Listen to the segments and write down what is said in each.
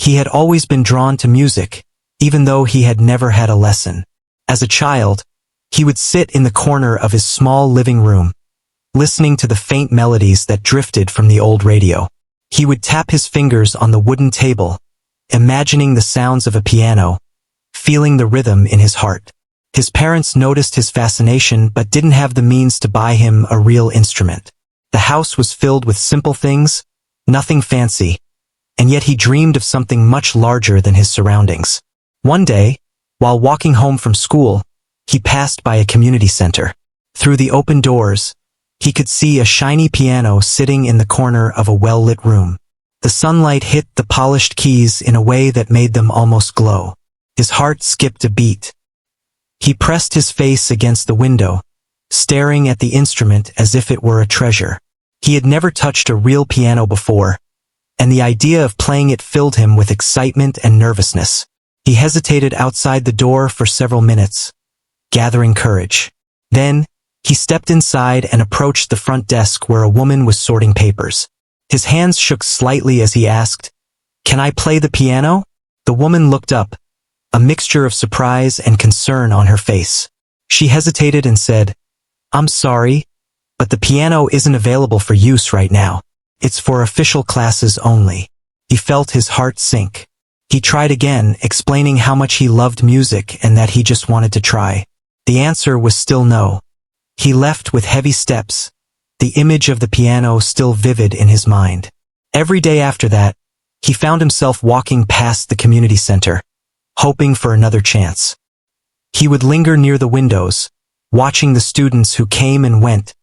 He had always been drawn to music, even though he had never had a lesson. As a child, he would sit in the corner of his small living room, listening to the faint melodies that drifted from the old radio. He would tap his fingers on the wooden table, imagining the sounds of a piano, feeling the rhythm in his heart. His parents noticed his fascination but didn't have the means to buy him a real instrument. The house was filled with simple things, nothing fancy, and yet he dreamed of something much larger than his surroundings. One day, while walking home from school, he passed by a community center. Through the open doors, he could see a shiny piano sitting in the corner of a well-lit room. The sunlight hit the polished keys in a way that made them almost glow. His heart skipped a beat. He pressed his face against the window, staring at the instrument as if it were a treasure. He had never touched a real piano before, and the idea of playing it filled him with excitement and nervousness. He hesitated outside the door for several minutes, gathering courage. Then, he stepped inside and approached the front desk where a woman was sorting papers. His hands shook slightly as he asked, "Can I play the piano?" The woman looked up, a mixture of surprise and concern on her face. She hesitated and said, "I'm sorry, but the piano isn't available for use right now. It's for official classes only." He felt his heart sink. He tried again, explaining how much he loved music and that he just wanted to try. The answer was still no. He left with heavy steps, the image of the piano still vivid in his mind. Every day after that, he found himself walking past the community center, hoping for another chance. He would linger near the windows, watching the students who came and went,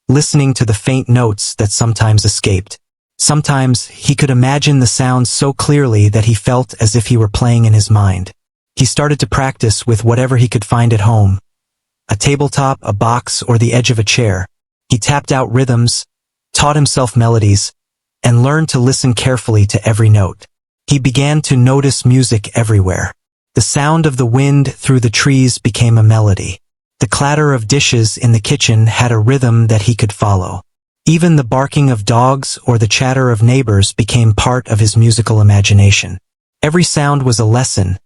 listening to the faint notes that sometimes escaped. Sometimes he could imagine the sounds so clearly that he felt as if he were playing in his mind. He started to practice with whatever he could find at home. A tabletop, a box, or the edge of a chair. He tapped out rhythms, taught himself melodies, and learned to listen carefully to every note. He began to notice music everywhere. The sound of the wind through the trees became a melody. The clatter of dishes in the kitchen had a rhythm that he could follow. Even the barking of dogs or the chatter of neighbors became part of his musical imagination. Every sound was a lesson,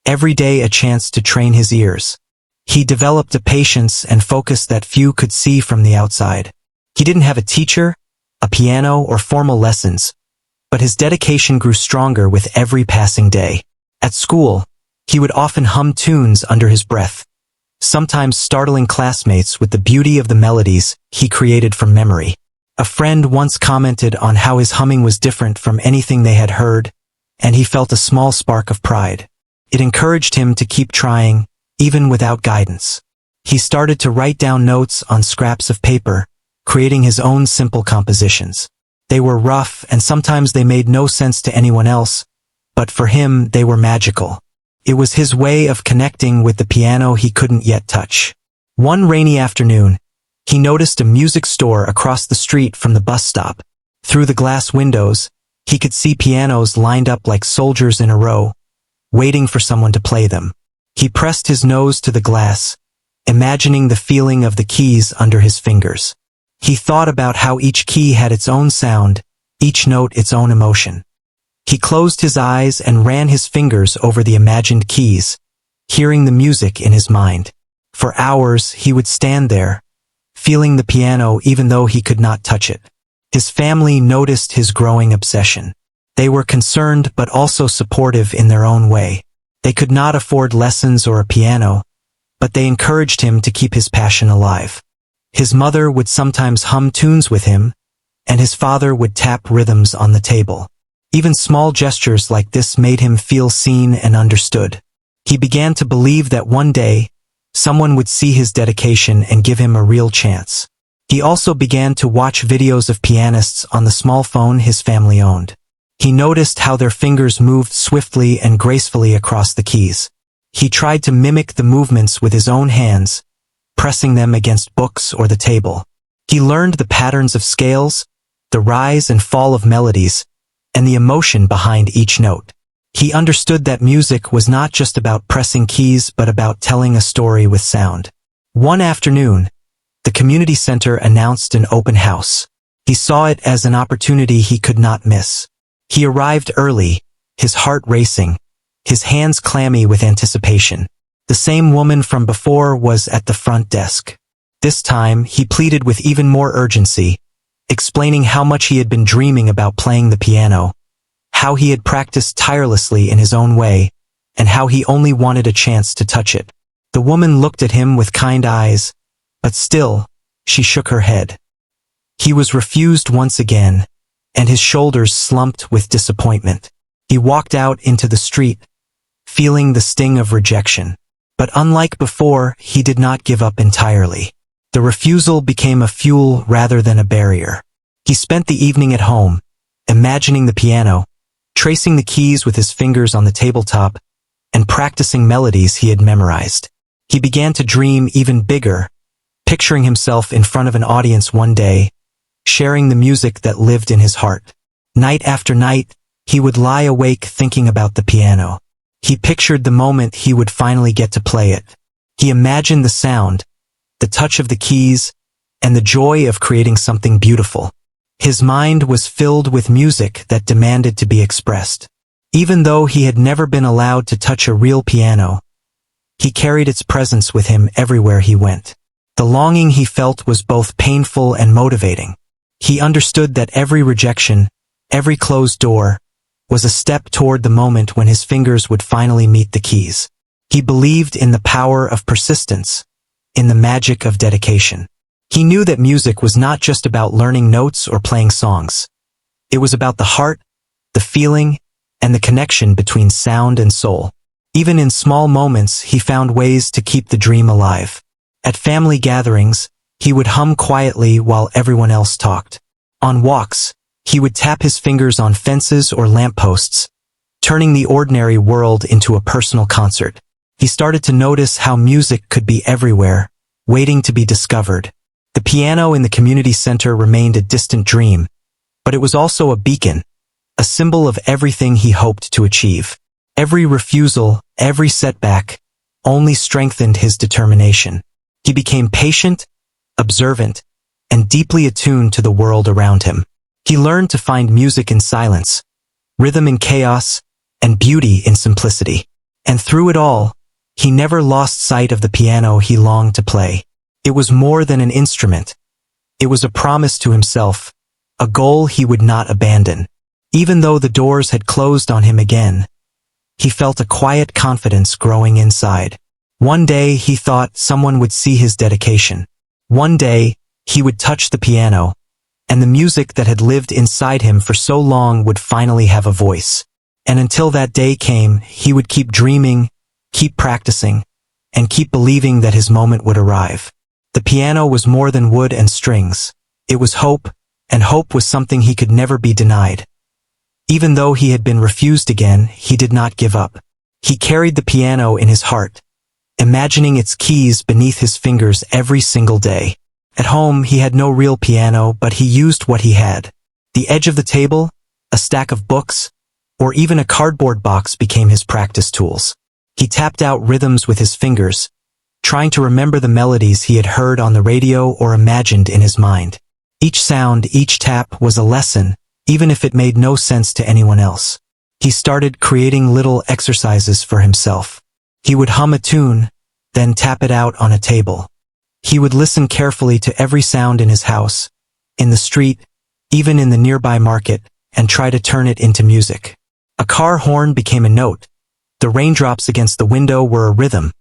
every day a chance to train his ears. He developed a patience and focus that few could see from the outside. He didn't have a teacher, a piano, or formal lessons, but his dedication grew stronger with every passing day. At school, he would often hum tunes under his breath, sometimes startling classmates with the beauty of the melodies he created from memory. A friend once commented on how his humming was different from anything they had heard, and he felt a small spark of pride. It encouraged him to keep trying, even without guidance. He started to write down notes on scraps of paper, creating his own simple compositions. They were rough and sometimes they made no sense to anyone else, but for him they were magical. It was his way of connecting with the piano he couldn't yet touch. One rainy afternoon, he noticed a music store across the street from the bus stop. Through the glass windows, he could see pianos lined up like soldiers in a row, waiting for someone to play them. He pressed his nose to the glass, imagining the feeling of the keys under his fingers. He thought about how each key had its own sound, each note its own emotion. He closed his eyes and ran his fingers over the imagined keys, hearing the music in his mind. For hours he would stand there, feeling the piano even though he could not touch it. His family noticed his growing obsession. They were concerned but also supportive in their own way. They could not afford lessons or a piano, but they encouraged him to keep his passion alive. His mother would sometimes hum tunes with him, and his father would tap rhythms on the table. Even small gestures like this made him feel seen and understood. He began to believe that one day, someone would see his dedication and give him a real chance. He also began to watch videos of pianists on the small phone his family owned. He noticed how their fingers moved swiftly and gracefully across the keys. He tried to mimic the movements with his own hands, pressing them against books or the table. He learned the patterns of scales, the rise and fall of melodies, and the emotion behind each note. He understood that music was not just about pressing keys but about telling a story with sound. One afternoon, the community center announced an open house. He saw it as an opportunity he could not miss. He arrived early, his heart racing, his hands clammy with anticipation. The same woman from before was at the front desk. This time, he pleaded with even more urgency, explaining how much he had been dreaming about playing the piano, how he had practiced tirelessly in his own way, and how he only wanted a chance to touch it. The woman looked at him with kind eyes, but still, she shook her head. He was refused once again, and his shoulders slumped with disappointment. He walked out into the street, feeling the sting of rejection. But unlike before, he did not give up entirely. The refusal became a fuel rather than a barrier. He spent the evening at home, imagining the piano, tracing the keys with his fingers on the tabletop, and practicing melodies he had memorized. He began to dream even bigger, picturing himself in front of an audience one day, sharing the music that lived in his heart. Night after night, he would lie awake thinking about the piano. He pictured the moment he would finally get to play it. He imagined the sound, the touch of the keys, and the joy of creating something beautiful. His mind was filled with music that demanded to be expressed. Even though he had never been allowed to touch a real piano, he carried its presence with him everywhere he went. The longing he felt was both painful and motivating. He understood that every rejection, every closed door, was a step toward the moment when his fingers would finally meet the keys. He believed in the power of persistence, in the magic of dedication. He knew that music was not just about learning notes or playing songs. It was about the heart, the feeling, and the connection between sound and soul. Even in small moments, he found ways to keep the dream alive. At family gatherings, he would hum quietly while everyone else talked. On walks, he would tap his fingers on fences or lampposts, turning the ordinary world into a personal concert. He started to notice how music could be everywhere, waiting to be discovered. The piano in the community center remained a distant dream, but it was also a beacon, a symbol of everything he hoped to achieve. Every refusal, every setback, only strengthened his determination. He became patient, observant, and deeply attuned to the world around him. He learned to find music in silence, rhythm in chaos, and beauty in simplicity. And through it all, he never lost sight of the piano he longed to play. It was more than an instrument. It was a promise to himself, a goal he would not abandon. Even though the doors had closed on him again, he felt a quiet confidence growing inside. One day he thought someone would see his dedication. One day he would touch the piano, and the music that had lived inside him for so long would finally have a voice. And until that day came, he would keep dreaming, keep practicing, and keep believing that his moment would arrive. The piano was more than wood and strings. It was hope, and hope was something he could never be denied. Even though he had been refused again, he did not give up. He carried the piano in his heart, imagining its keys beneath his fingers every single day. At home, he had no real piano, but he used what he had. The edge of the table, a stack of books, or even a cardboard box became his practice tools. He tapped out rhythms with his fingers, trying to remember the melodies he had heard on the radio or imagined in his mind. Each sound, each tap was a lesson, even if it made no sense to anyone else. He started creating little exercises for himself. He would hum a tune, then tap it out on a table. He would listen carefully to every sound in his house, in the street, even in the nearby market, and try to turn it into music. A car horn became a note. The raindrops against the window were a rhythm.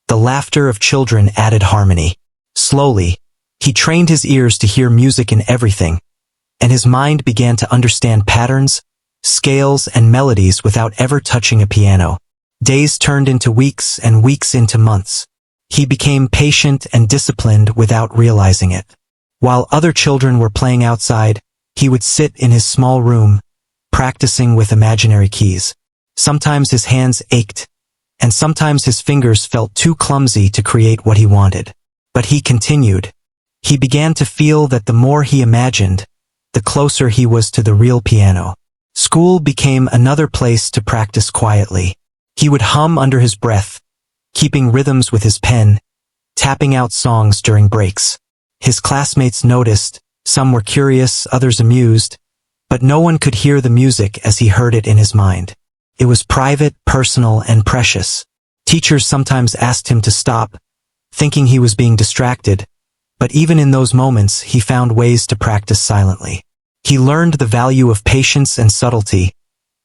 The laughter of children added harmony. Slowly, he trained his ears to hear music in everything, and his mind began to understand patterns, scales, and melodies without ever touching a piano. Days turned into weeks and weeks into months. He became patient and disciplined without realizing it. While other children were playing outside, he would sit in his small room, practicing with imaginary keys. Sometimes his hands ached, and sometimes his fingers felt too clumsy to create what he wanted. But he continued. He began to feel that the more he imagined, the closer he was to the real piano. School became another place to practice quietly. He would hum under his breath, keeping rhythms with his pen, tapping out songs during breaks. His classmates noticed, some were curious, others amused, but no one could hear the music as he heard it in his mind. It was private, personal, and precious. Teachers sometimes asked him to stop, thinking he was being distracted, but even in those moments he found ways to practice silently. He learned the value of patience and subtlety,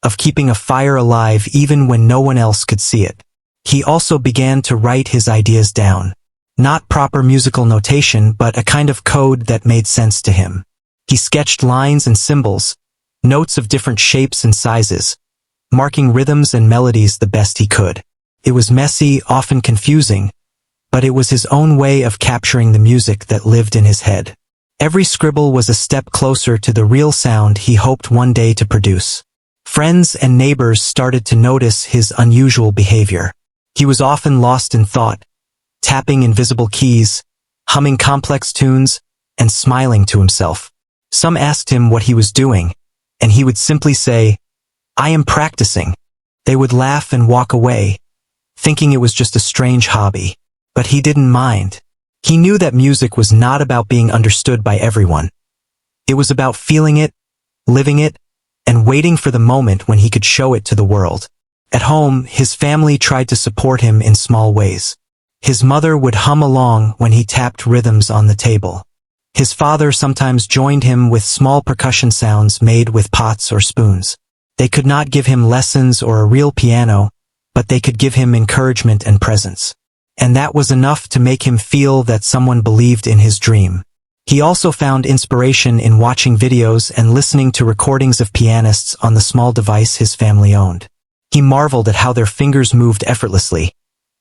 of keeping a fire alive even when no one else could see it. He also began to write his ideas down. Not proper musical notation, but a kind of code that made sense to him. He sketched lines and symbols, notes of different shapes and sizes, marking rhythms and melodies the best he could. It was messy, often confusing, but it was his own way of capturing the music that lived in his head. Every scribble was a step closer to the real sound he hoped one day to produce. Friends and neighbors started to notice his unusual behavior. He was often lost in thought, tapping invisible keys, humming complex tunes, and smiling to himself. Some asked him what he was doing, and he would simply say, "I am practicing." They would laugh and walk away, thinking it was just a strange hobby. But he didn't mind. He knew that music was not about being understood by everyone. It was about feeling it, living it, and waiting for the moment when he could show it to the world. At home, his family tried to support him in small ways. His mother would hum along when he tapped rhythms on the table. His father sometimes joined him with small percussion sounds made with pots or spoons. They could not give him lessons or a real piano, but they could give him encouragement and presence. And that was enough to make him feel that someone believed in his dream. He also found inspiration in watching videos and listening to recordings of pianists on the small device his family owned. He marveled at how their fingers moved effortlessly,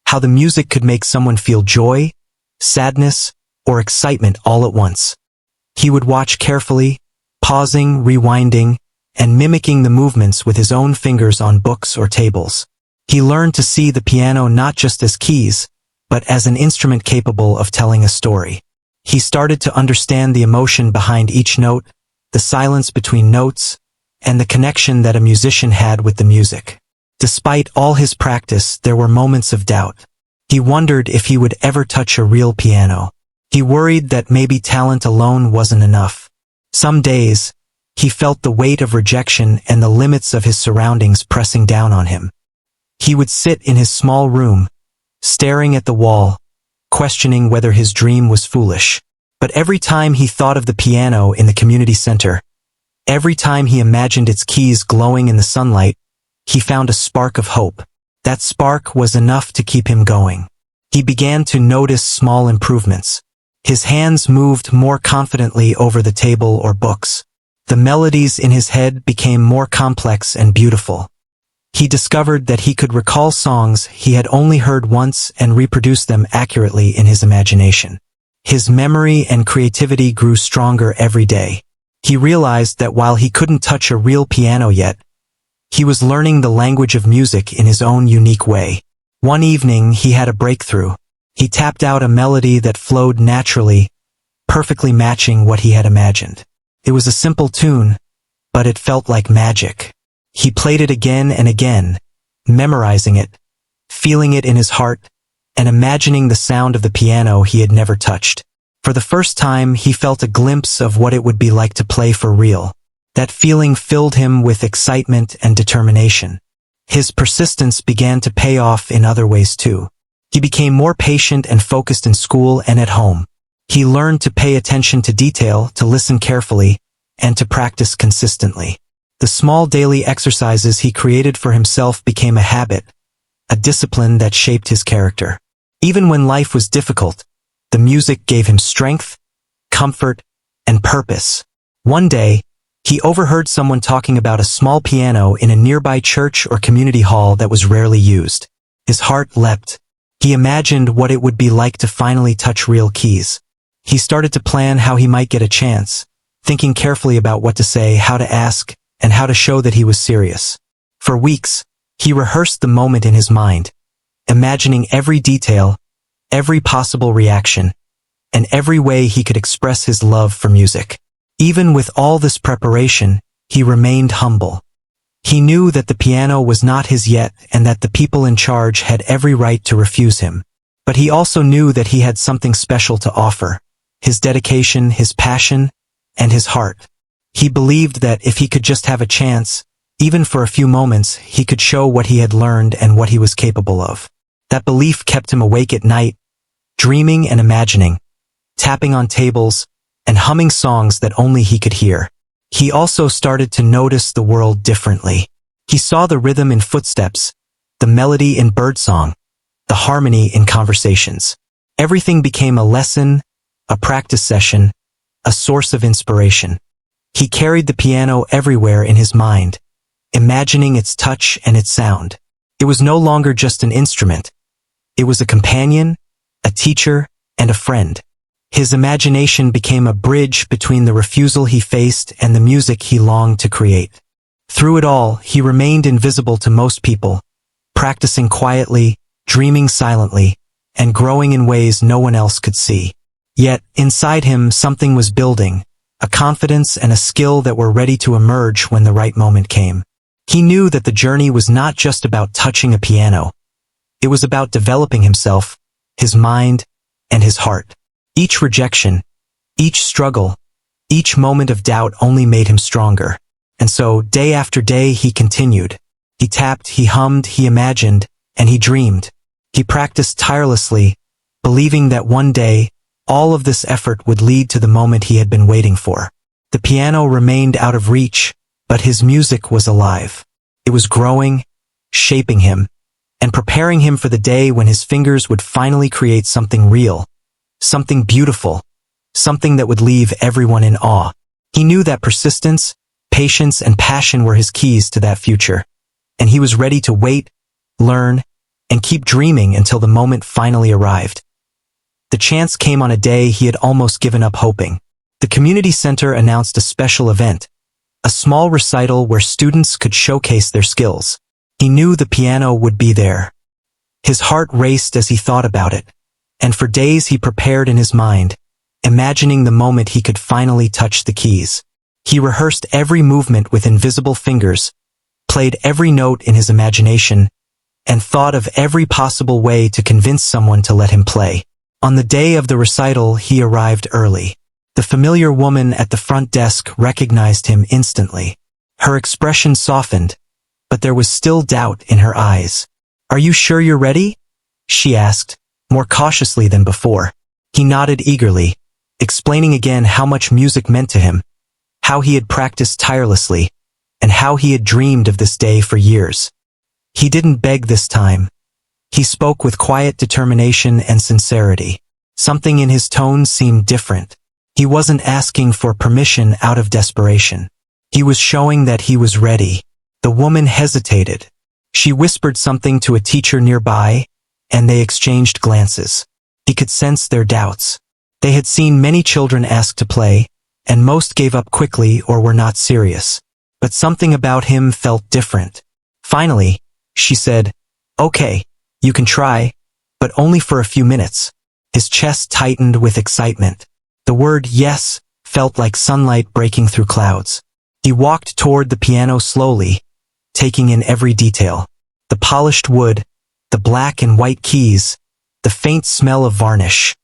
how the music could make someone feel joy, sadness, or excitement all at once. He would watch carefully, pausing, rewinding, and mimicking the movements with his own fingers on books or tables. He learned to see the piano not just as keys, but as an instrument capable of telling a story. He started to understand the emotion behind each note, the silence between notes, and the connection that a musician had with the music. Despite all his practice, there were moments of doubt. He wondered if he would ever touch a real piano. He worried that maybe talent alone wasn't enough. Some days, he felt the weight of rejection and the limits of his surroundings pressing down on him. He would sit in his small room, staring at the wall, questioning whether his dream was foolish. But every time he thought of the piano in the community center, every time he imagined its keys glowing in the sunlight, he found a spark of hope. That spark was enough to keep him going. He began to notice small improvements. His hands moved more confidently over the table or books. The melodies in his head became more complex and beautiful. He discovered that he could recall songs he had only heard once and reproduce them accurately in his imagination. His memory and creativity grew stronger every day. He realized that while he couldn't touch a real piano yet, he was learning the language of music in his own unique way. One evening, he had a breakthrough. He tapped out a melody that flowed naturally, perfectly matching what he had imagined. It was a simple tune, but it felt like magic. He played it again and again, memorizing it, feeling it in his heart, and imagining the sound of the piano he had never touched. For the first time, he felt a glimpse of what it would be like to play for real. That feeling filled him with excitement and determination. His persistence began to pay off in other ways too. He became more patient and focused in school and at home. He learned to pay attention to detail, to listen carefully, and to practice consistently. The small daily exercises he created for himself became a habit, a discipline that shaped his character. Even when life was difficult, the music gave him strength, comfort, and purpose. One day, he overheard someone talking about a small piano in a nearby church or community hall that was rarely used. His heart leapt. He imagined what it would be like to finally touch real keys. He started to plan how he might get a chance, thinking carefully about what to say, how to ask, and how to show that he was serious. For weeks, he rehearsed the moment in his mind, imagining every detail, every possible reaction, and every way he could express his love for music. Even with all this preparation, he remained humble. He knew that the piano was not his yet and that the people in charge had every right to refuse him. But he also knew that he had something special to offer: his dedication, his passion, and his heart. He believed that if he could just have a chance, Even for a few moments, he could show what he had learned and what he was capable of. That belief kept him awake at night, dreaming and imagining, tapping on tables, and humming songs that only he could hear. He also started to notice the world differently. He saw the rhythm in footsteps, the melody in birdsong, the harmony in conversations. Everything became a lesson, a practice session, a source of inspiration. He carried the piano everywhere in his mind, imagining its touch and its sound. It was no longer just an instrument. It was a companion, a teacher, and a friend. His imagination became a bridge between the refusal he faced and the music he longed to create. Through it all, he remained invisible to most people, practicing quietly, dreaming silently, and growing in ways no one else could see. Yet, inside him, something was building, a confidence and a skill that were ready to emerge when the right moment came. He knew that the journey was not just about touching a piano. It was about developing himself, his mind, and his heart. Each rejection, each struggle, each moment of doubt only made him stronger. And so, day after day, he continued. He tapped, he hummed, he imagined, and he dreamed. He practiced tirelessly, believing that one day, all of this effort would lead to the moment he had been waiting for. The piano remained out of reach, but his music was alive. It was growing, shaping him, and preparing him for the day when his fingers would finally create something real, something beautiful, something that would leave everyone in awe. He knew that persistence, patience, and passion were his keys to that future, and he was ready to wait, learn, and keep dreaming until the moment finally arrived. The chance came on a day he had almost given up hoping. The community center announced a special event, a small recital where students could showcase their skills. He knew the piano would be there. His heart raced as he thought about it, and for days he prepared in his mind, imagining the moment he could finally touch the keys. He rehearsed every movement with invisible fingers, played every note in his imagination, and thought of every possible way to convince someone to let him play. On the day of the recital, he arrived early. The familiar woman at the front desk recognized him instantly. Her expression softened, but there was still doubt in her eyes. "Are you sure you're ready?" she asked, more cautiously than before. He nodded eagerly, explaining again how much music meant to him, how he had practiced tirelessly, and how he had dreamed of this day for years. He didn't beg this time. He spoke with quiet determination and sincerity. Something in his tone seemed different. He wasn't asking for permission out of desperation. He was showing that he was ready. The woman hesitated. She whispered something to a teacher nearby, and they exchanged glances. He could sense their doubts. They had seen many children ask to play, and most gave up quickly or were not serious. But something about him felt different. Finally, she said, "Okay, you can try, but only for a few minutes." His chest tightened with excitement. The word yes felt like sunlight breaking through clouds. He walked toward the piano slowly, taking in every detail. The polished wood, the black and white keys, the faint smell of varnish.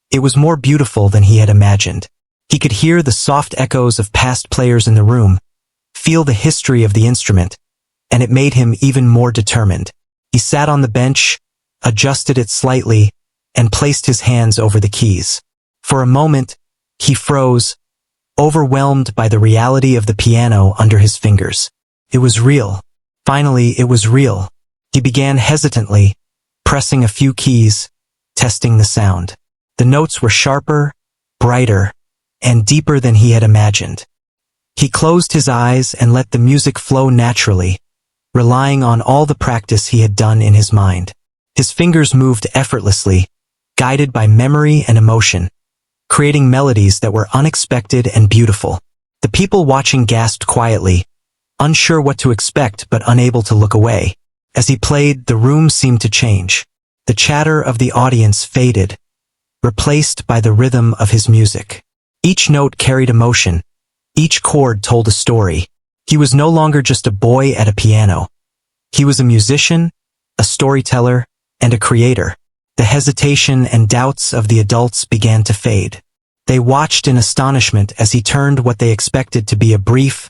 It was more beautiful than he had imagined. He could hear the soft echoes of past players in the room, feel the history of the instrument, and it made him even more determined. He sat on the bench, adjusted it slightly, and placed his hands over the keys. For a moment, he froze, overwhelmed by the reality of the piano under his fingers. It was real. Finally, it was real. He began hesitantly, pressing a few keys, testing the sound. The notes were sharper, brighter, and deeper than he had imagined. He closed his eyes and let the music flow naturally, relying on all the practice he had done in his mind. His fingers moved effortlessly, guided by memory and emotion, creating melodies that were unexpected and beautiful. The people watching gasped quietly, unsure what to expect but unable to look away. As he played, the room seemed to change. The chatter of the audience faded, replaced by the rhythm of his music. Each note carried emotion. Each chord told a story. He was no longer just a boy at a piano. He was a musician, a storyteller, and a creator. The hesitation and doubts of the adults began to fade. They watched in astonishment as he turned what they expected to be a brief,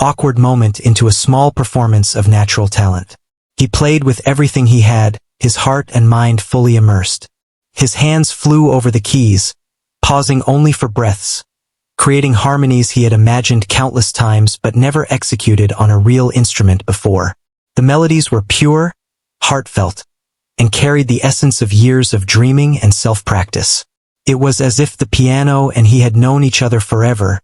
awkward moment into a small performance of natural talent. He played with everything he had, his heart and mind fully immersed. His hands flew over the keys, pausing only for breaths, creating harmonies he had imagined countless times but never executed on a real instrument before. The melodies were pure, heartfelt, and carried the essence of years of dreaming and self-practice. It was as if the piano and he had known each other forever,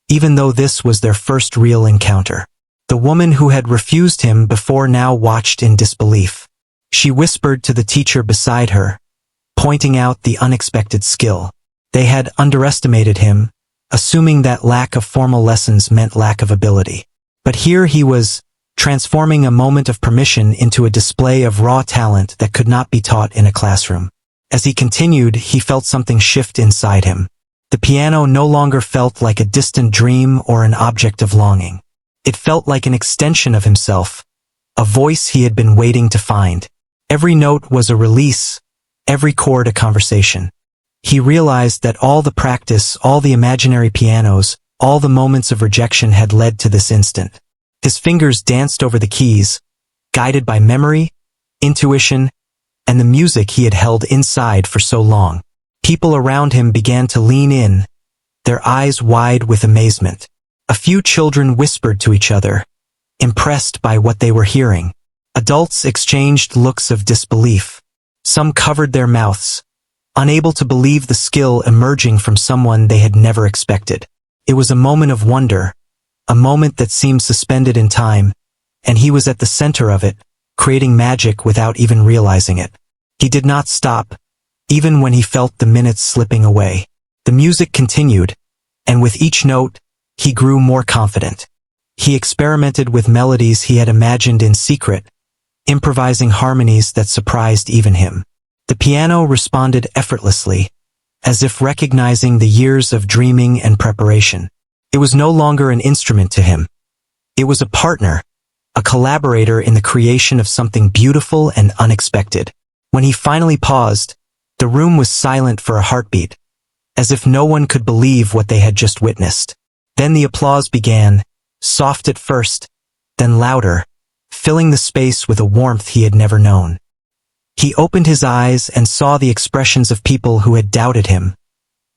even though this was their first real encounter. The woman who had refused him before now watched in disbelief. She whispered to the teacher beside her, pointing out the unexpected skill. They had underestimated him, assuming that lack of formal lessons meant lack of ability. But here he was, transforming a moment of permission into a display of raw talent that could not be taught in a classroom. As he continued, he felt something shift inside him. The piano no longer felt like a distant dream or an object of longing. It felt like an extension of himself, a voice he had been waiting to find. Every note was a release, every chord a conversation. He realized that all the practice, all the imaginary pianos, all the moments of rejection had led to this instant. His fingers danced over the keys, guided by memory, intuition, and the music he had held inside for so long. People around him began to lean in, their eyes wide with amazement. A few children whispered to each other, impressed by what they were hearing. Adults exchanged looks of disbelief. Some covered their mouths, unable to believe the skill emerging from someone they had never expected. It was a moment of wonder, a moment that seemed suspended in time, and he was at the center of it, creating magic without even realizing it. He did not stop, even when he felt the minutes slipping away. The music continued, and with each note, he grew more confident. He experimented with melodies he had imagined in secret, improvising harmonies that surprised even him. The piano responded effortlessly, as if recognizing the years of dreaming and preparation. It was no longer an instrument to him. It was a partner, a collaborator in the creation of something beautiful and unexpected. When he finally paused, the room was silent for a heartbeat, as if no one could believe what they had just witnessed. Then the applause began, soft at first, then louder, filling the space with a warmth he had never known. He opened his eyes and saw the expressions of people who had doubted him,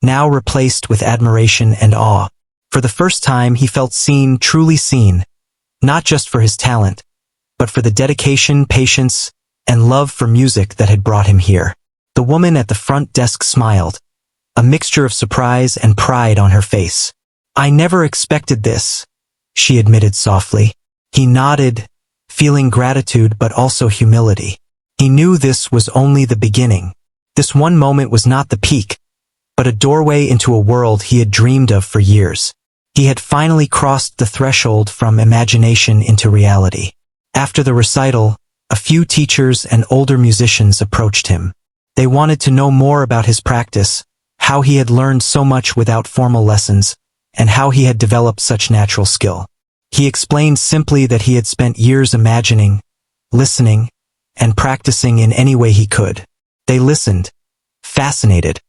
now replaced with admiration and awe. For the first time he felt seen, truly seen, not just for his talent, but for the dedication, patience, and love for music that had brought him here. The woman at the front desk smiled, a mixture of surprise and pride on her face. "I never expected this," she admitted softly. He nodded, feeling gratitude but also humility. He knew this was only the beginning. This one moment was not the peak, but a doorway into a world he had dreamed of for years. He had finally crossed the threshold from imagination into reality. After the recital, a few teachers and older musicians approached him. They wanted to know more about his practice, how he had learned so much without formal lessons, and how he had developed such natural skill. He explained simply that he had spent years imagining, listening, and practicing in any way he could. They listened, fascinated,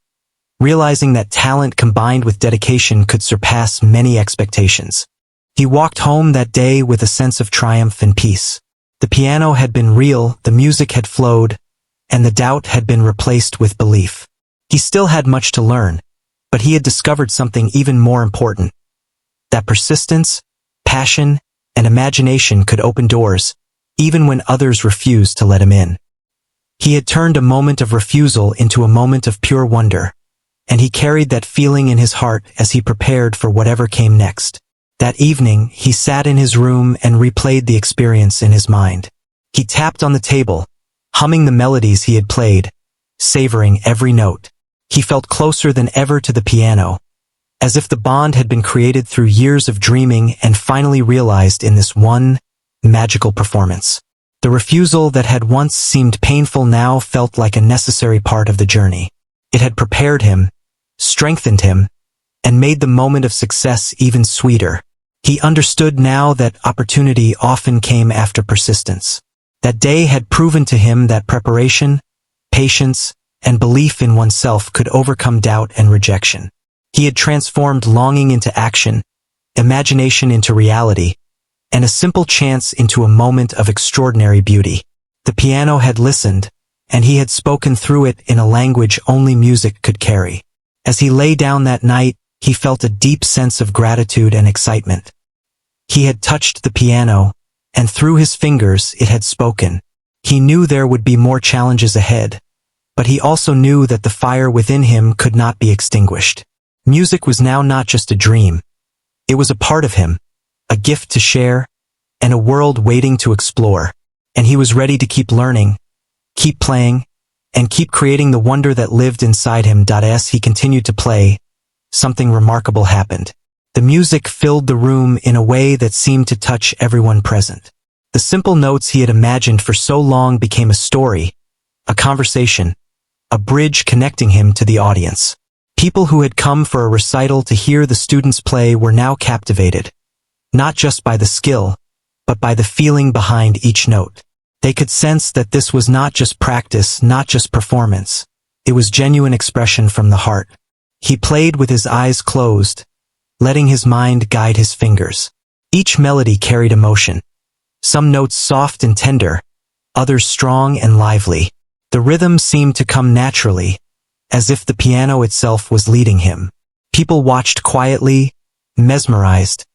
realizing that talent combined with dedication could surpass many expectations. He walked home that day with a sense of triumph and peace. The piano had been real, the music had flowed, and the doubt had been replaced with belief. He still had much to learn, but he had discovered something even more important. That persistence, passion, and imagination could open doors, even when others refused to let him in. He had turned a moment of refusal into a moment of pure wonder, and he carried that feeling in his heart as he prepared for whatever came next. That evening, he sat in his room and replayed the experience in his mind. He tapped on the table, humming the melodies he had played, savoring every note. He felt closer than ever to the piano, as if the bond had been created through years of dreaming and finally realized in this one magical performance. The refusal that had once seemed painful now felt like a necessary part of the journey. It had prepared him, strengthened him, and made the moment of success even sweeter. He understood now that opportunity often came after persistence. That day had proven to him that preparation, patience, and belief in oneself could overcome doubt and rejection. He had transformed longing into action, imagination into reality, and a simple chance into a moment of extraordinary beauty. The piano had listened, and he had spoken through it in a language only music could carry. As he lay down that night, he felt a deep sense of gratitude and excitement. He had touched the piano, and through his fingers it had spoken. He knew there would be more challenges ahead, but he also knew that the fire within him could not be extinguished. Music was now not just a dream. It was a part of him, a gift to share, and a world waiting to explore. And he was ready to keep learning, keep playing, and keep creating the wonder that lived inside him. As he continued to play, something remarkable happened. The music filled the room in a way that seemed to touch everyone present. The simple notes he had imagined for so long became a story, a conversation, a bridge connecting him to the audience. People who had come for a recital to hear the students play were now captivated, not just by the skill, but by the feeling behind each note. They could sense that this was not just practice, not just performance. It was genuine expression from the heart. He played with his eyes closed, letting his mind guide his fingers. Each melody carried emotion. Some notes soft and tender, others strong and lively. The rhythm seemed to come naturally, as if the piano itself was leading him. People watched quietly, mesmerized,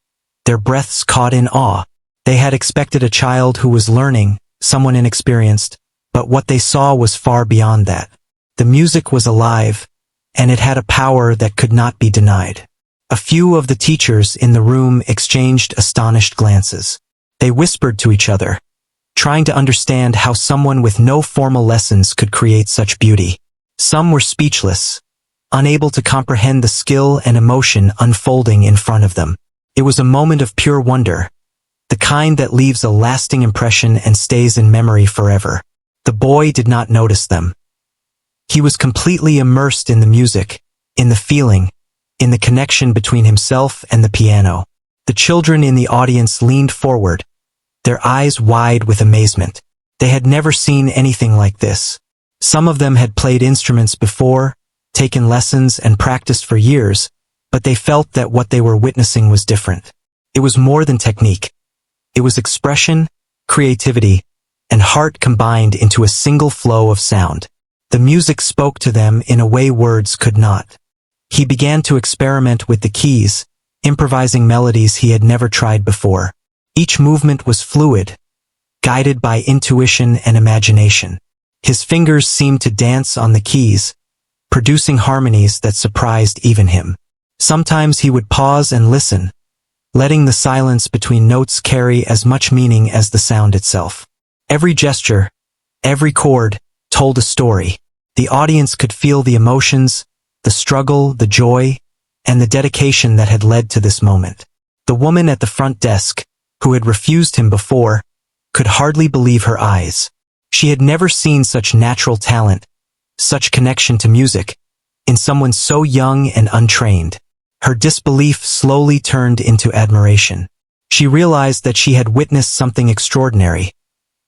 their breaths caught in awe. They had expected a child who was learning, someone inexperienced, but what they saw was far beyond that. The music was alive, and it had a power that could not be denied. A few of the teachers in the room exchanged astonished glances. They whispered to each other, trying to understand how someone with no formal lessons could create such beauty. Some were speechless, unable to comprehend the skill and emotion unfolding in front of them. It was a moment of pure wonder, the kind that leaves a lasting impression and stays in memory forever. The boy did not notice them. He was completely immersed in the music, in the feeling, in the connection between himself and the piano. The children in the audience leaned forward, their eyes wide with amazement. They had never seen anything like this. Some of them had played instruments before, taken lessons and practiced for years, but they felt that what they were witnessing was different. It was more than technique. It was expression, creativity, and heart combined into a single flow of sound. The music spoke to them in a way words could not. He began to experiment with the keys, improvising melodies he had never tried before. Each movement was fluid, guided by intuition and imagination. His fingers seemed to dance on the keys, producing harmonies that surprised even him. Sometimes he would pause and listen, letting the silence between notes carry as much meaning as the sound itself. Every gesture, every chord, told a story. The audience could feel the emotions, the struggle, the joy, and the dedication that had led to this moment. The woman at the front desk, who had refused him before, could hardly believe her eyes. She had never seen such natural talent, such connection to music, in someone so young and untrained. Her disbelief slowly turned into admiration. She realized that she had witnessed something extraordinary,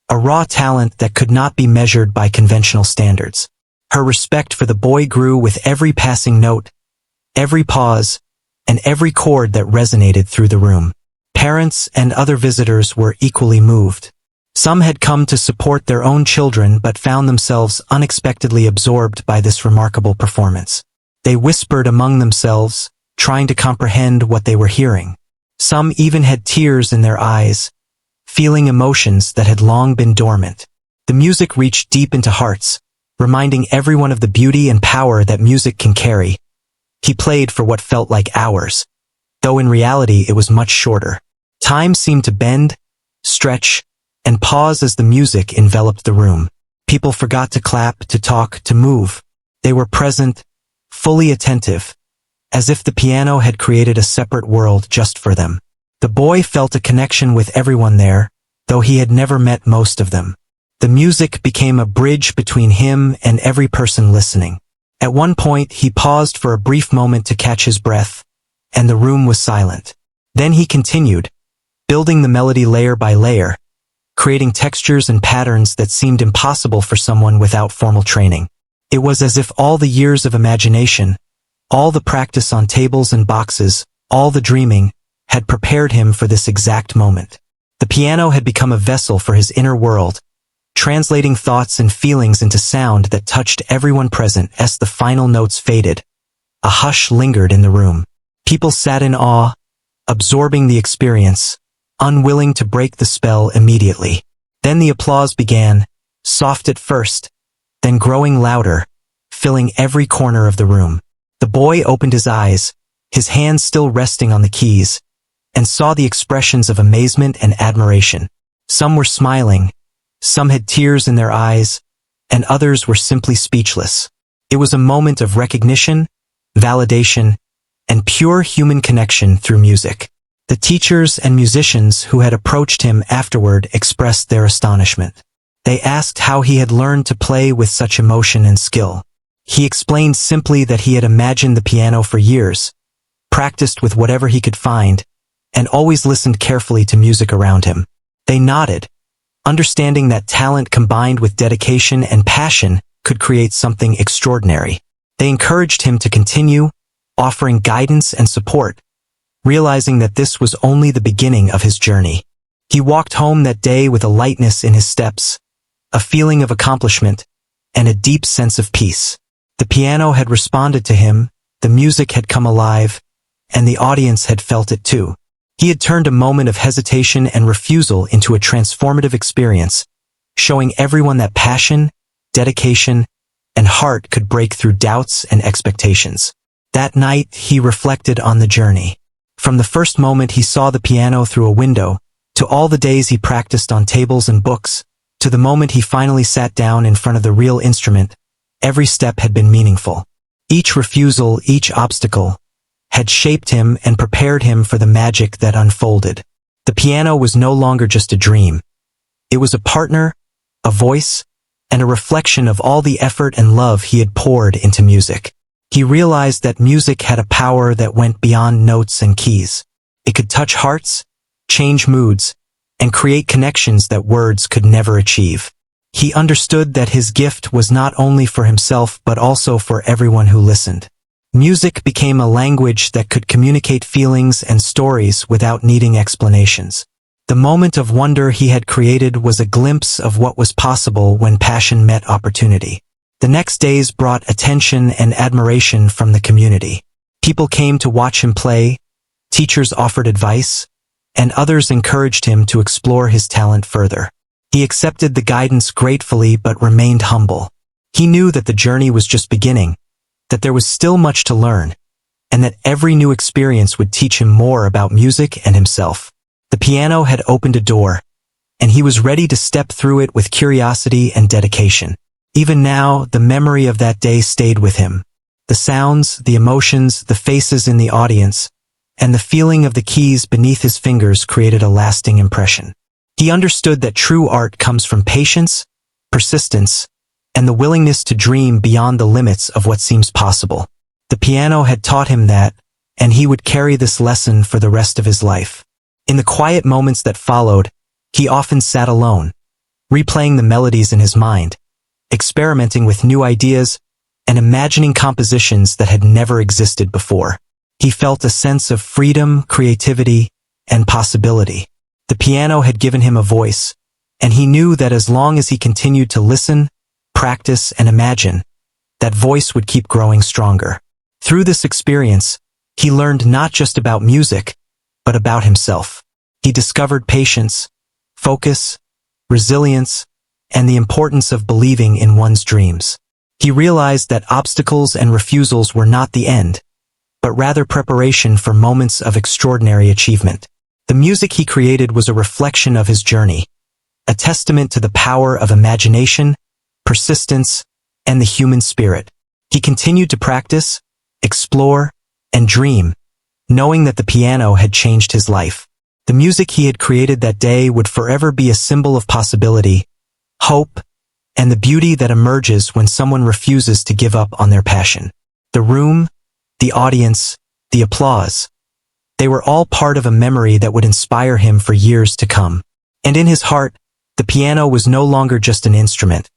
a raw talent that could not be measured by conventional standards. Her respect for the boy grew with every passing note, every pause, and every chord that resonated through the room. Parents and other visitors were equally moved. Some had come to support their own children but found themselves unexpectedly absorbed by this remarkable performance. They whispered among themselves, trying to comprehend what they were hearing. Some even had tears in their eyes, feeling emotions that had long been dormant. The music reached deep into hearts, reminding everyone of the beauty and power that music can carry. He played for what felt like hours, though in reality it was much shorter. Time seemed to bend, stretch, and pause as the music enveloped the room. People forgot to clap, to talk, to move. They were present, fully attentive, as if the piano had created a separate world just for them. The boy felt a connection with everyone there, though he had never met most of them. The music became a bridge between him and every person listening. At one point, he paused for a brief moment to catch his breath, and the room was silent. Then he continued, building the melody layer by layer, creating textures and patterns that seemed impossible for someone without formal training. It was as if all the years of imagination, all the practice on tables and boxes, all the dreaming, had prepared him for this exact moment. The piano had become a vessel for his inner world, translating thoughts and feelings into sound that touched everyone present. As the final notes faded, a hush lingered in the room. People sat in awe, absorbing the experience, unwilling to break the spell immediately. Then the applause began, soft at first, then growing louder, filling every corner of the room. The boy opened his eyes, his hands still resting on the keys, and saw the expressions of amazement and admiration. Some were smiling, some had tears in their eyes, and others were simply speechless. It was a moment of recognition, validation, and pure human connection through music. The teachers and musicians who had approached him afterward expressed their astonishment. They asked how he had learned to play with such emotion and skill. He explained simply that he had imagined the piano for years, practiced with whatever he could find, and always listened carefully to music around him. They nodded, understanding that talent combined with dedication and passion could create something extraordinary. They encouraged him to continue, offering guidance and support, realizing that this was only the beginning of his journey. He walked home that day with a lightness in his steps, a feeling of accomplishment, and a deep sense of peace. The piano had responded to him, the music had come alive, and the audience had felt it too. He had turned a moment of hesitation and refusal into a transformative experience, showing everyone that passion, dedication, and heart could break through doubts and expectations. That night, he reflected on the journey. From the first moment he saw the piano through a window, to all the days he practiced on tables and books, to the moment he finally sat down in front of the real instrument, every step had been meaningful. Each refusal, each obstacle, had shaped him and prepared him for the magic that unfolded. The piano was no longer just a dream. It was a partner, a voice, and a reflection of all the effort and love he had poured into music. He realized that music had a power that went beyond notes and keys. It could touch hearts, change moods, and create connections that words could never achieve. He understood that his gift was not only for himself but also for everyone who listened. Music became a language that could communicate feelings and stories without needing explanations. The moment of wonder he had created was a glimpse of what was possible when passion met opportunity. The next days brought attention and admiration from the community. People came to watch him play, teachers offered advice, and others encouraged him to explore his talent further. He accepted the guidance gratefully but remained humble. He knew that the journey was just beginning, that there was still much to learn, and that every new experience would teach him more about music and himself. The piano had opened a door, and he was ready to step through it with curiosity and dedication. Even now, the memory of that day stayed with him. The sounds, the emotions, the faces in the audience, and the feeling of the keys beneath his fingers created a lasting impression. He understood that true art comes from patience, persistence, and the willingness to dream beyond the limits of what seems possible. The piano had taught him that, and he would carry this lesson for the rest of his life. In the quiet moments that followed, he often sat alone, replaying the melodies in his mind, experimenting with new ideas, and imagining compositions that had never existed before. He felt a sense of freedom, creativity, and possibility. The piano had given him a voice, and he knew that as long as he continued to listen, practice, and imagine, that voice would keep growing stronger. Through this experience, he learned not just about music, but about himself. He discovered patience, focus, resilience, and the importance of believing in one's dreams. He realized that obstacles and refusals were not the end, but rather preparation for moments of extraordinary achievement. The music he created was a reflection of his journey, a testament to the power of imagination, persistence, and the human spirit. He continued to practice, explore, and dream, knowing that the piano had changed his life. The music he had created that day would forever be a symbol of possibility, hope, and the beauty that emerges when someone refuses to give up on their passion. The room, the audience, the applause, they were all part of a memory that would inspire him for years to come. And in his heart, the piano was no longer just an instrument.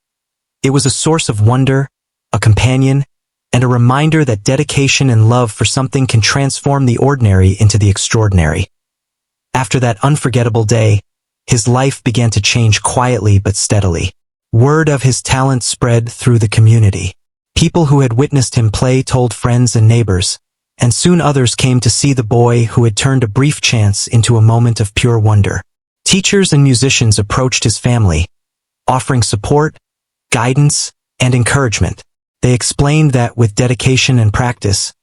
It was a source of wonder, a companion, and a reminder that dedication and love for something can transform the ordinary into the extraordinary. After that unforgettable day, his life began to change quietly but steadily. Word of his talent spread through the community. People who had witnessed him play told friends and neighbors, and soon others came to see the boy who had turned a brief chance into a moment of pure wonder. Teachers and musicians approached his family, offering support, guidance, and encouragement. They explained that with dedication and practice,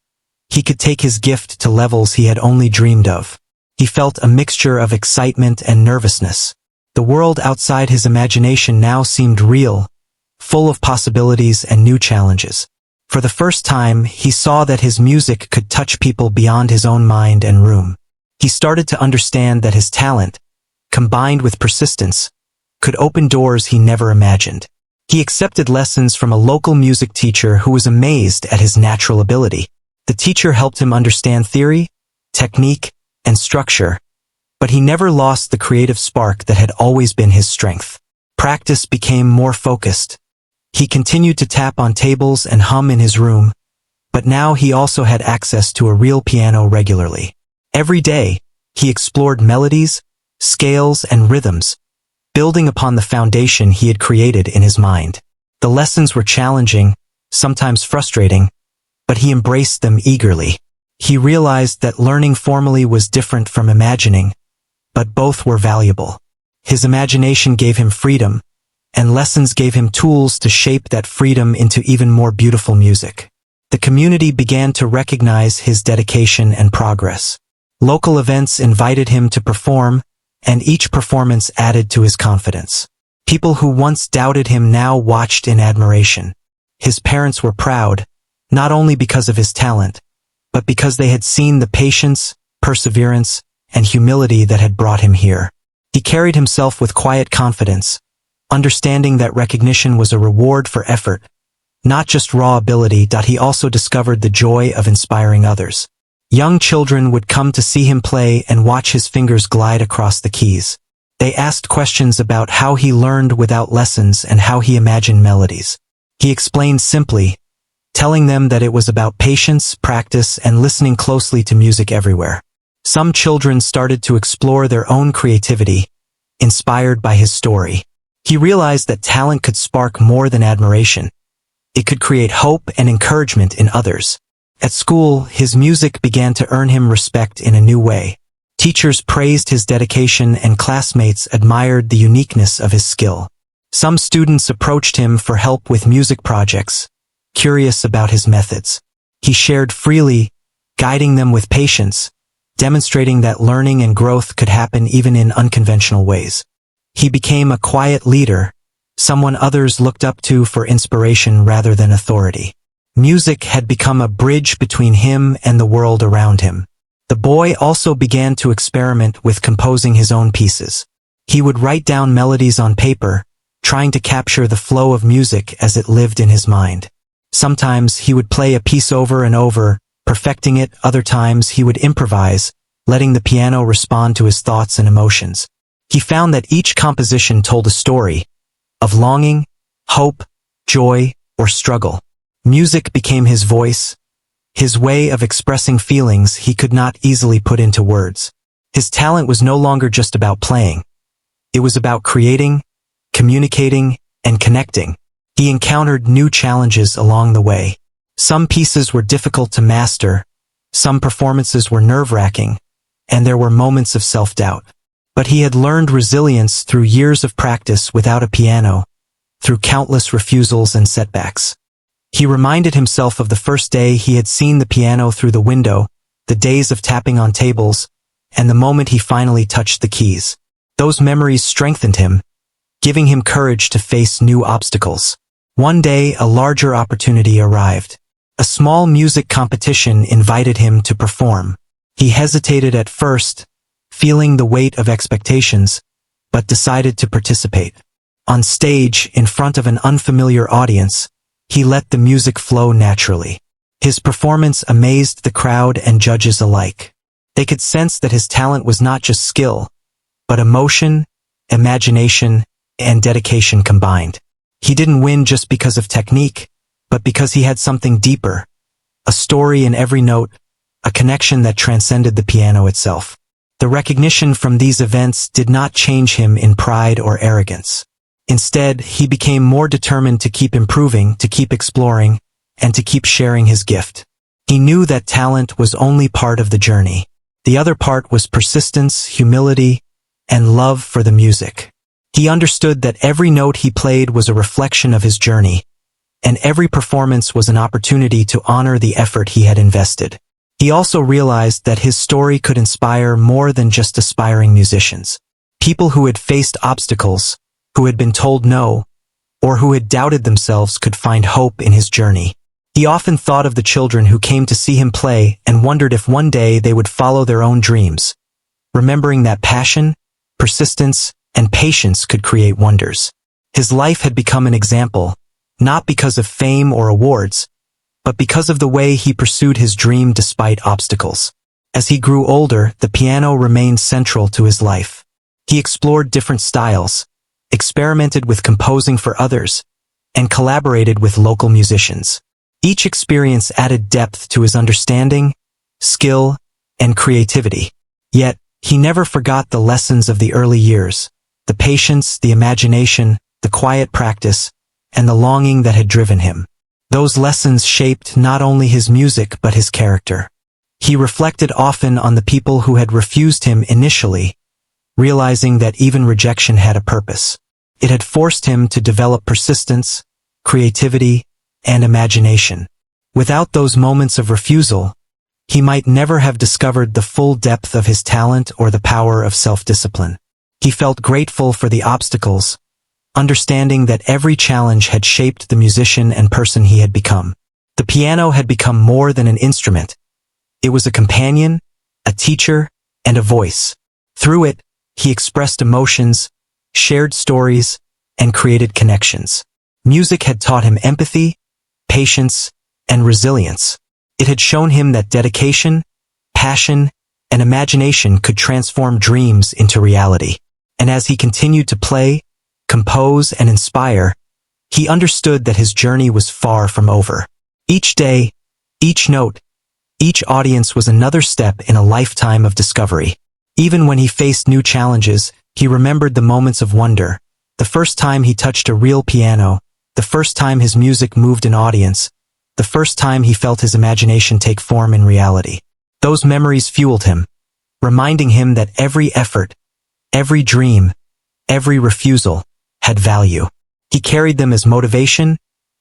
he could take his gift to levels he had only dreamed of. He felt a mixture of excitement and nervousness. The world outside his imagination now seemed real, full of possibilities and new challenges. For the first time, he saw that his music could touch people beyond his own mind and room. He started to understand that his talent, combined with persistence, could open doors he never imagined. He accepted lessons from a local music teacher who was amazed at his natural ability. The teacher helped him understand theory, technique, and structure, but he never lost the creative spark that had always been his strength. Practice became more focused. He continued to tap on tables and hum in his room, but now he also had access to a real piano regularly. Every day, he explored melodies, scales, and rhythms, building upon the foundation he had created in his mind. The lessons were challenging, sometimes frustrating, but he embraced them eagerly. He realized that learning formally was different from imagining, but both were valuable. His imagination gave him freedom, and lessons gave him tools to shape that freedom into even more beautiful music. The community began to recognize his dedication and progress. Local events invited him to perform, and each performance added to his confidence. People who once doubted him now watched in admiration. His parents were proud, not only because of his talent, but because they had seen the patience, perseverance, and humility that had brought him here. He carried himself with quiet confidence, understanding that recognition was a reward for effort, not just raw ability. He also discovered the joy of inspiring others. Young children would come to see him play and watch his fingers glide across the keys. They asked questions about how he learned without lessons and how he imagined melodies. He explained simply, telling them that it was about patience, practice, and listening closely to music everywhere. Some children started to explore their own creativity, inspired by his story. He realized that talent could spark more than admiration. It could create hope and encouragement in others. At school, his music began to earn him respect in a new way. Teachers praised his dedication and classmates admired the uniqueness of his skill. Some students approached him for help with music projects, curious about his methods. He shared freely, guiding them with patience, demonstrating that learning and growth could happen even in unconventional ways. He became a quiet leader, someone others looked up to for inspiration rather than authority. Music had become a bridge between him and the world around him. The boy also began to experiment with composing his own pieces. He would write down melodies on paper, trying to capture the flow of music as it lived in his mind. Sometimes he would play a piece over and over, perfecting it. Other times he would improvise, letting the piano respond to his thoughts and emotions. He found that each composition told a story of longing, hope, joy, or struggle. Music became his voice, his way of expressing feelings he could not easily put into words. His talent was no longer just about playing. It was about creating, communicating, and connecting. He encountered new challenges along the way. Some pieces were difficult to master, some performances were nerve-wracking, and there were moments of self-doubt. But he had learned resilience through years of practice without a piano, through countless refusals and setbacks. He reminded himself of the first day he had seen the piano through the window, the days of tapping on tables, and the moment he finally touched the keys. Those memories strengthened him, giving him courage to face new obstacles. One day, a larger opportunity arrived. A small music competition invited him to perform. He hesitated at first, feeling the weight of expectations, but decided to participate. On stage, in front of an unfamiliar audience, he let the music flow naturally. His performance amazed the crowd and judges alike. They could sense that his talent was not just skill, but emotion, imagination, and dedication combined. He didn't win just because of technique, but because he had something deeper, a story in every note, a connection that transcended the piano itself. The recognition from these events did not change him in pride or arrogance. Instead, he became more determined to keep improving, to keep exploring, and to keep sharing his gift. He knew that talent was only part of the journey. The other part was persistence, humility, and love for the music. He understood that every note he played was a reflection of his journey, and every performance was an opportunity to honor the effort he had invested. He also realized that his story could inspire more than just aspiring musicians. People who had faced obstacles, who had been told no, or who had doubted themselves could find hope in his journey. He often thought of the children who came to see him play and wondered if one day they would follow their own dreams, remembering that passion, persistence, and patience could create wonders. His life had become an example, not because of fame or awards, but because of the way he pursued his dream despite obstacles. As he grew older, the piano remained central to his life. He explored different styles, experimented with composing for others, and collaborated with local musicians. Each experience added depth to his understanding, skill, and creativity. Yet, he never forgot the lessons of the early years, the patience, the imagination, the quiet practice, and the longing that had driven him. Those lessons shaped not only his music but his character. He reflected often on the people who had refused him initially, realizing that even rejection had a purpose. It had forced him to develop persistence, creativity, and imagination. Without those moments of refusal, he might never have discovered the full depth of his talent or the power of self-discipline. He felt grateful for the obstacles, understanding that every challenge had shaped the musician and person he had become. The piano had become more than an instrument. It was a companion, a teacher, and a voice. Through it, he expressed emotions, shared stories, and created connections. Music had taught him empathy, patience, and resilience. It had shown him that dedication, passion, and imagination could transform dreams into reality. And as he continued to play, compose, and inspire, he understood that his journey was far from over. Each day, each note, each audience was another step in a lifetime of discovery. Even when he faced new challenges, he remembered the moments of wonder, the first time he touched a real piano, the first time his music moved an audience, the first time he felt his imagination take form in reality. Those memories fueled him, reminding him that every effort, every dream, every refusal had value. He carried them as motivation,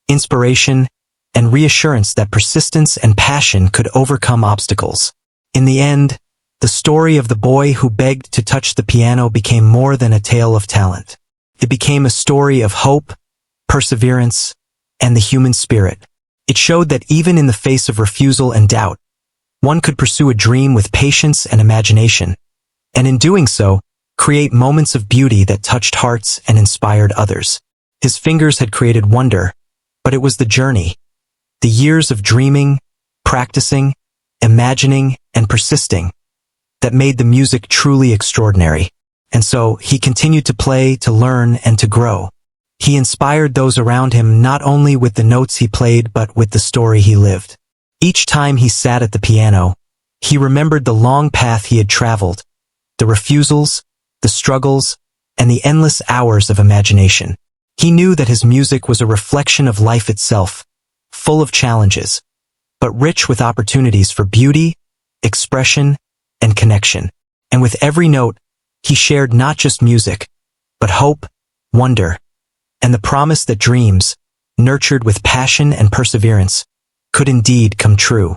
inspiration, and reassurance that persistence and passion could overcome obstacles. In the end, the story of the boy who begged to touch the piano became more than a tale of talent. It became a story of hope, perseverance, and the human spirit. It showed that even in the face of refusal and doubt, one could pursue a dream with patience and imagination, and in doing so, create moments of beauty that touched hearts and inspired others. His fingers had created wonder, but it was the journey, the years of dreaming, practicing, imagining, and persisting, that made the music truly extraordinary. And so, he continued to play, to learn, and to grow. He inspired those around him not only with the notes he played but with the story he lived. Each time he sat at the piano, he remembered the long path he had traveled, the refusals, the struggles, and the endless hours of imagination. He knew that his music was a reflection of life itself, full of challenges, but rich with opportunities for beauty, expression, and connection. And with every note, he shared not just music, but hope, wonder, and the promise that dreams, nurtured with passion and perseverance, could indeed come true.